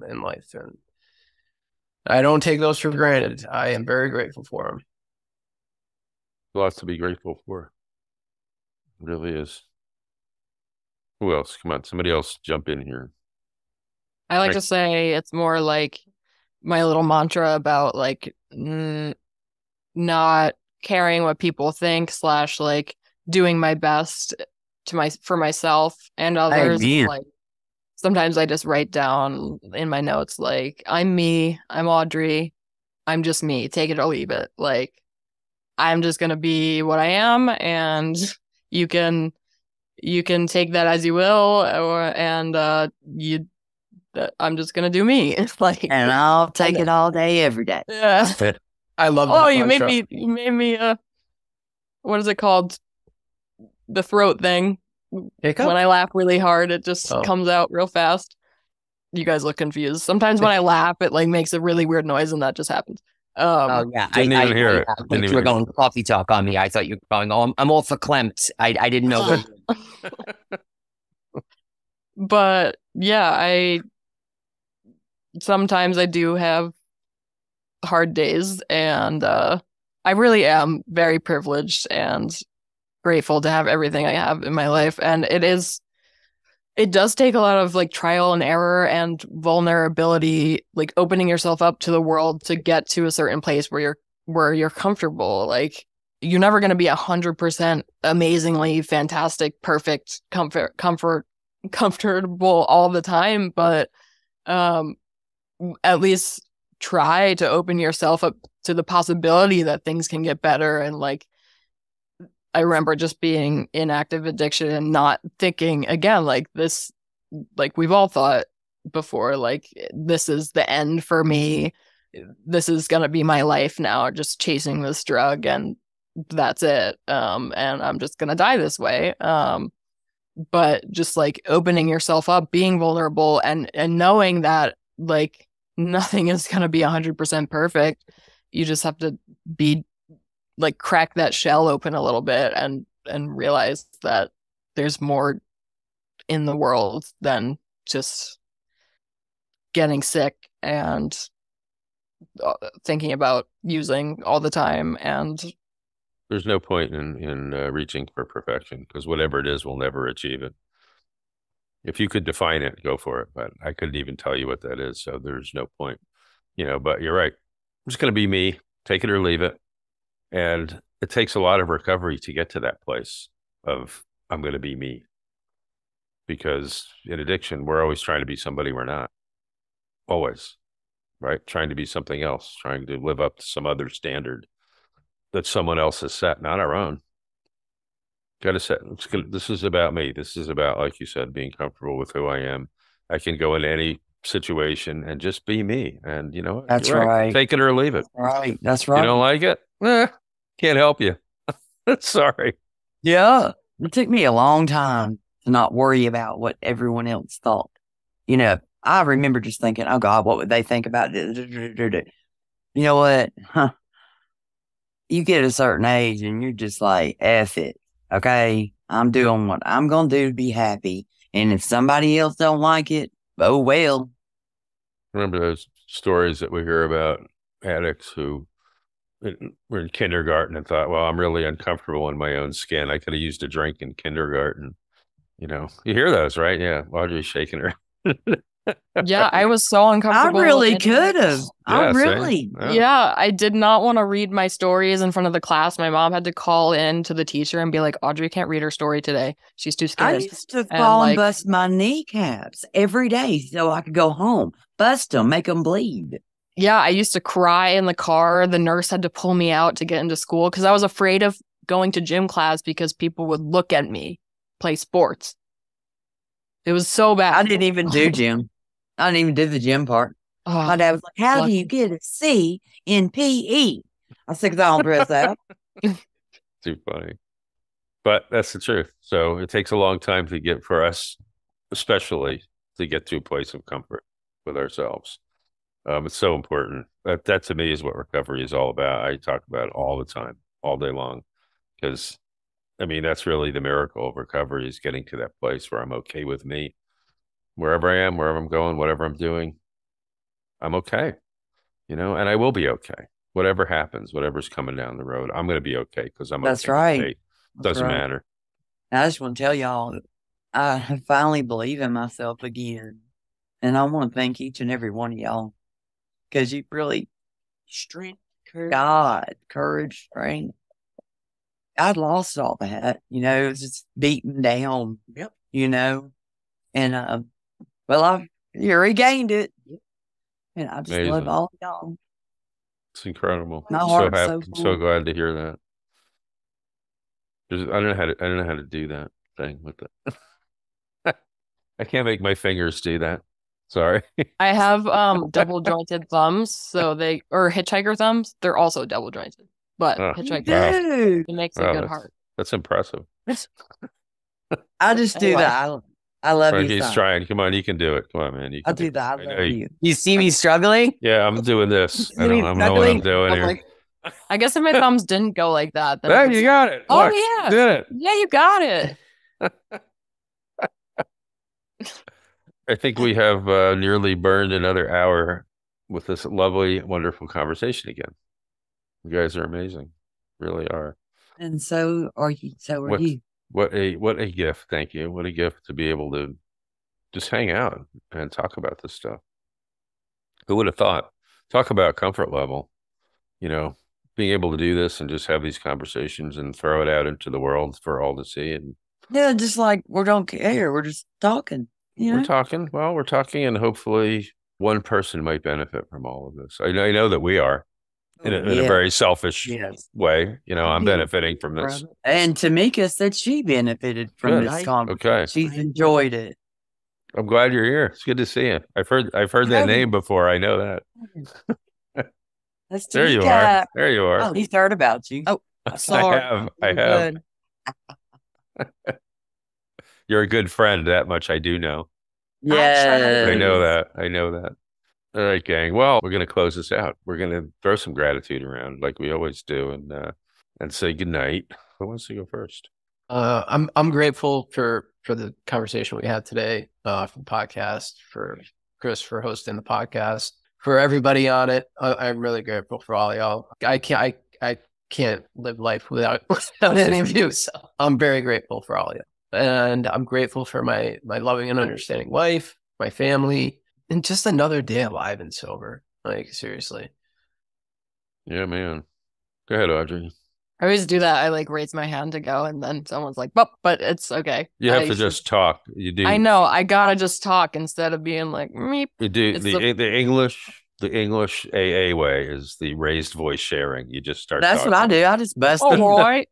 in life, and I don't take those for granted. I am very grateful for them. Lots to be grateful for. It really is. Who else? Come on, somebody else jump in here. I like to say it's more like my little mantra about like not caring what people think / like doing my best for myself and others. Amen. Like sometimes I just write down in my notes like, I'm me, I'm Audrey, I'm just me, take it or leave it. Like I'm just gonna be what I am, and you can take that as you will, I'm just gonna do me. Like, And I'll take it all day, every day. yeah. I love Oh, that you mantra. made me what is it called? The throat thing. Hiccup? When I laugh really hard, it just Oh. comes out real fast. You guys look confused. Sometimes when I laugh, it like makes a really weird noise, and that just happens. Oh yeah, Didn't even hear it. I Didn't think you even were hear going coffee talk on me. I thought you were going, "Oh, I'm all for Klimt." I didn't know. But yeah, sometimes I do have hard days, and I really am very privileged and grateful to have everything I have in my life. And it does take a lot of like trial and error and vulnerability, like opening yourself up to the world to get to a certain place where you're comfortable. Like you're never going to be 100% amazingly fantastic, perfect, comfortable all the time, but at least try to open yourself up to the possibility that things can get better. And like I remember just being in active addiction and not thinking again, like this, like we've all thought before, like this is the end for me. This is going to be my life now, just chasing this drug, and that's it. And I'm just going to die this way. But just like opening yourself up, being vulnerable, and knowing that like nothing is going to be 100% perfect. You just have to be like crack that shell open a little bit and realize that there's more in the world than just getting sick and thinking about using all the time. And There's no point in reaching for perfection, because whatever it is, we'll never achieve it. If you could define it, go for it. But I couldn't even tell you what that is, so there's no point. You know, but you're right. I'm just going to be me, take it or leave it. And it takes a lot of recovery to get to that place of I'm going to be me. Because in addiction, we're always trying to be somebody we're not. Always, right? Trying to be something else, trying to live up to some other standard that someone else has set, not our own. Got to set. This is about me. This is about, like you said, being comfortable with who I am. I can go in any situation and just be me. And you know what? That's You're right. Take it or leave it. Right. That's You right. don't like it? Can't help you. Sorry. Yeah. It took me a long time to not worry about what everyone else thought. You know, I remember just thinking, oh God, what would they think about this? You know what? You get a certain age and you're just like, F it. Okay. I'm doing what I'm going to do to be happy. And if somebody else don't like it, oh well. Remember those stories that we hear about addicts who were in kindergarten and thought, well, I'm really uncomfortable in my own skin. I could have used a drink in kindergarten. You know, you hear those, right? Yeah. Audrey's shaking her. yeah, I was so I uncomfortable. really could have. I Yeah, really. same. Yeah, I did not want to read my stories in front of the class. My mom had to call in to the teacher and be like, Audrey can't read her story today. She's too I scared. used to fall and like- bust my kneecaps every day so I could go home, bust them, make them bleed. Yeah, I used to cry in the car. The nurse had to pull me out to get into school because I was afraid of going to gym class because people would look at me play sports. It was so bad. I didn't even do gym. I didn't even do the gym part. My dad was like, how do you get a C in PE? I said, 'cause I don't dress out. Too funny. But that's the truth. So it takes a long time to get, for us, especially, to get to a place of comfort with ourselves. It's so important. That to me is what recovery is all about. I talk about it all the time, all day long, because I mean, that's really the miracle of recovery, is getting to that place where I'm okay with me, wherever I am, wherever I'm going, whatever I'm doing, I'm okay, and I will be okay. Whatever happens, whatever's coming down the road, I'm going to be okay because I'm That's okay right. with me. That's Doesn't right. matter. And I just want to tell y'all, I finally believe in myself again. And I want to thank each and every one of y'all, because you really strength, God, courage, strength. I'd lost all that, it was just beaten down. Yep. And well, I've regained it. Yep. And I just Amazing. love all of y'all. It's incredible. My I'm so heart's happy. so I'm so full. glad to hear that. I don't know how to do that thing with it. I can't make my fingers do that. Sorry. I have double jointed thumbs, or hitchhiker thumbs. They're also double jointed, but Oh, hitchhiker wow. Dude, it makes a Wow, good heart. that's impressive. I just do Anyway. that. I love you. Frankie's son. trying. Come on, you can do it. Come on, man. You I'll can do that. I know love you- you. You see me struggling? Yeah, I'm doing this. I See me don't know what I'm struggling? doing I'm here. like, I guess if my thumbs didn't go like that, then Hey, you got it. Oh, Look, yeah. you did it. yeah, you got it. I think we have nearly burned another hour with this lovely, wonderful conversation again. You guys are amazing. Really are. And so are you. So are What you. what a gift. Thank you. What a gift to be able to just hang out and talk about this stuff. Who would have thought? Talk about comfort level, being able to do this and just have these conversations and throw it out into the world for all to see. And Yeah, just like we don't care. We're just talking. we're talking, and hopefully one person might benefit from all of this. I know that we are in a very selfish Yes. way. I'm Yeah. benefiting from this. And Tamika said she benefited from Good. this conversation. Okay. She's enjoyed it. I'm glad you're here. It's good to see you. I've heard that name before. I know that. That's There you Tamika. are. There you are. Oh, he's heard about you. Oh, sorry. I have. You're a good friend. That much I do know. Yeah. I know that. All right, gang. Well, we're going to close this out. We're going to throw some gratitude around like we always do and say goodnight. Who wants to go first? I'm grateful for the conversation we had today, for the podcast, for Chris for hosting the podcast, for everybody on it. I'm really grateful for all y'all. I can't live life without any of you. So I'm very grateful for all of you. And I'm grateful for my loving and understanding wife, my family, and just another day alive and sober. Like, seriously. Yeah, man. Go ahead, Audrey. I always do that. I raise my hand to go, and then someone's like, "But it's okay." You have to just talk. You do. I know. I gotta just talk instead of being like, "Meep." You do the English AA way is the raised voice sharing. You just start. That's talking. what I do. I just bust All them. right.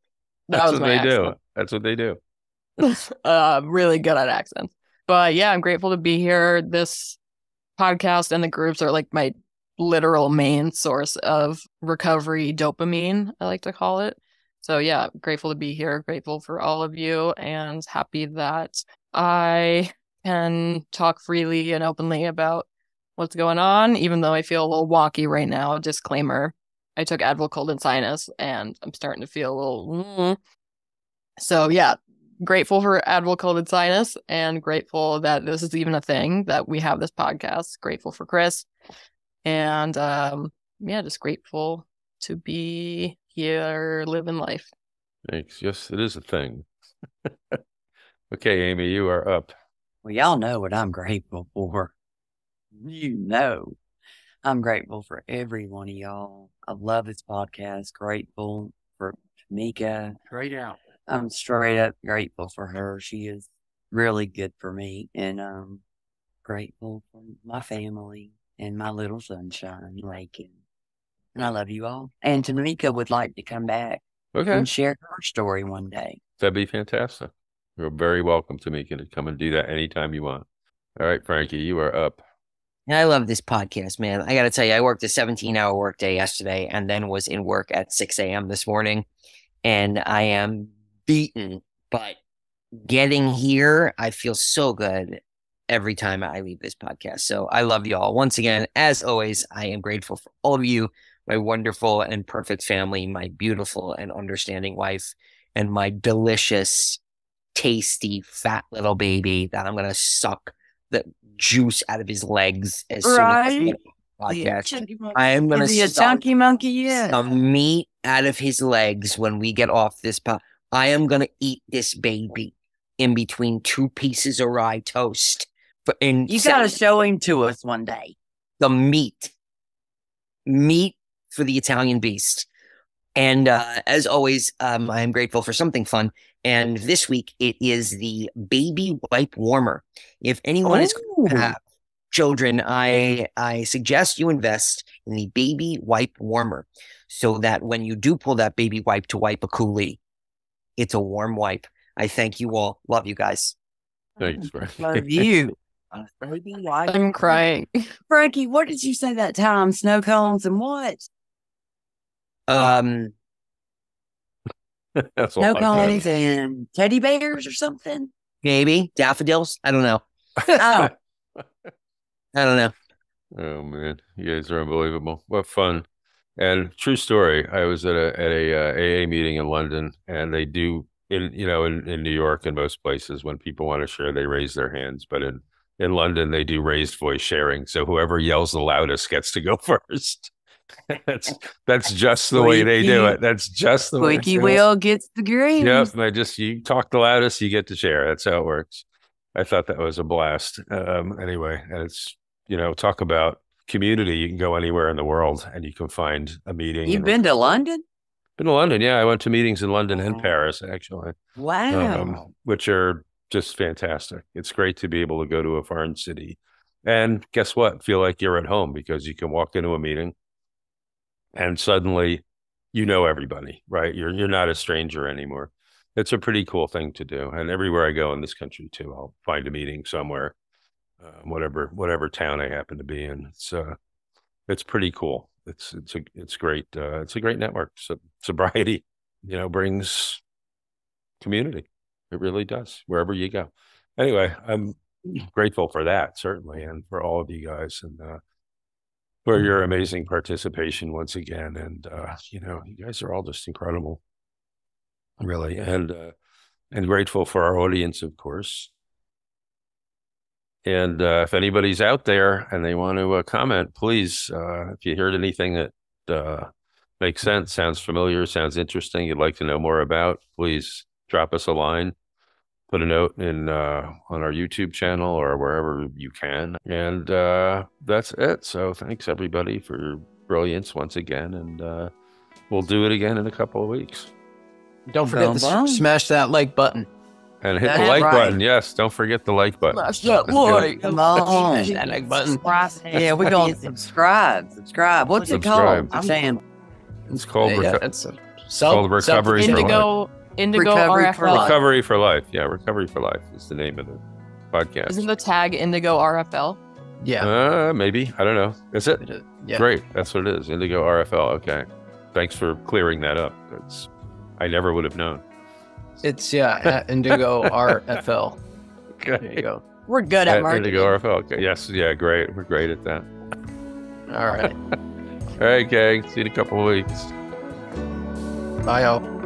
That's what they do. That's what they do. Really good at accents. But yeah, I'm grateful to be here. This podcast and the groups are my literal main source of recovery dopamine, I like to call it. So yeah, grateful to be here, grateful for all of you, and happy that I can talk freely and openly about what's going on, even though I feel a little wonky right now. Disclaimer, I took Advil, cold, and sinus, and I'm starting to feel a little... So yeah, grateful for Advil, cold, and sinus, and grateful that this is even a thing, that we have this podcast. Grateful for Chris. And yeah, just grateful to be here living life. Thanks. Yes, it is a thing. Okay, Amy, you are up. Well, y'all know what I'm grateful for. I'm grateful for every one of y'all. I love this podcast. Grateful for Tamika. Straight out. I'm straight up grateful for her. She is really good for me. And I'm grateful for my family and my little sunshine, Lakin. And I love you all. And Tamika would like to come back Okay. and share her story one day. That'd be fantastic. You're very welcome to make it. Come and do that anytime you want. All right, Frankie, you are up. I love this podcast, man. I got to tell you, I worked a 17-hour workday yesterday and then was in work at 6 a.m. this morning. And I am beaten, but getting here, I feel so good every time I leave this podcast. So I love you all. Once again, as always, I am grateful for all of you, my wonderful and perfect family, my beautiful and understanding wife, and my delicious, tasty, fat little baby that I'm going to suck the juice out of his legs as soon as Right. podcast. I am going Is he a to chunky monkey yet? some meat out of his legs when we get off this pod. I am going to eat this baby in between 2 pieces of rye toast. But You got to show him to us one day. the meat for the Italian beast. And as always, I am grateful for something fun. And this week it is the baby wipe warmer. If anyone is going to have children, I suggest you invest in the baby wipe warmer so that when you do pull that baby wipe to wipe a coolie, it's a warm wipe. I thank you all. Love you guys. Thanks, Frankie. Love you. I'm crying. Frankie, what did you say that time? Snow cones and what? That's all. Snow I got. cones and teddy bears or something? Maybe daffodils. I don't know. Oh, I don't know. Oh man, you guys are unbelievable. What fun. And true story, I was at a AA meeting in London, and they do in New York and most places when people want to share, they raise their hands. But in London, they do raised voice sharing. So whoever yells the loudest gets to go first. That's just the way they do it. That's just the way. squeaky wheel gets the grease. Yep. You talk the loudest, you get to share. That's how it works. I thought that was a blast. Anyway, and it's, talk about community. You can go anywhere in the world and you can find a meeting. You've been to London? Been to London. Yeah. I went to meetings in London and Paris, actually. Wow. Which are just fantastic. It's great to be able to go to a foreign city and guess what? Feel like you're at home because you can walk into a meeting and suddenly everybody, right? You're not a stranger anymore. It's a pretty cool thing to do. And everywhere I go in this country too, I'll find a meeting somewhere, whatever town I happen to be in. It's pretty cool. It's great. It's a great network. So sobriety, brings community. It really does wherever you go. Anyway, I'm grateful for that, certainly. And for all of you guys and, for your amazing participation once again. And, you guys are all just incredible, really. And grateful for our audience, of course. And if anybody's out there and they want to comment, please, if you heard anything that makes sense, sounds familiar, sounds interesting, you'd like to know more about, please drop us a line. Put a note in on our YouTube channel or wherever you can. And that's it. So thanks everybody for your brilliance once again. And we'll do it again in a couple of weeks. Don't forget to smash that like button. And hit the like button. Yes, don't forget the like button. Smash that like. Come on. Smash that like button. Yeah, we're going to subscribe. What's it called? I'm saying It's called It's called Recovery for Life. Indigo Recovery RFL. for Life. Recovery for Life. Yeah, Recovery for Life is the name of the podcast. Isn't the tag Indigo RFL? Yeah. Maybe. I don't know. Is it? Yeah. Great. That's what it is. Indigo RFL. Okay. Thanks for clearing that up. I never would have known. It's at Indigo RFL. Okay. There you go. we're good at marketing. Indigo RFL. Okay. Yes. Yeah. Great. We're great at that. All right. All right, gang. See you in a couple of weeks. Bye, y'all.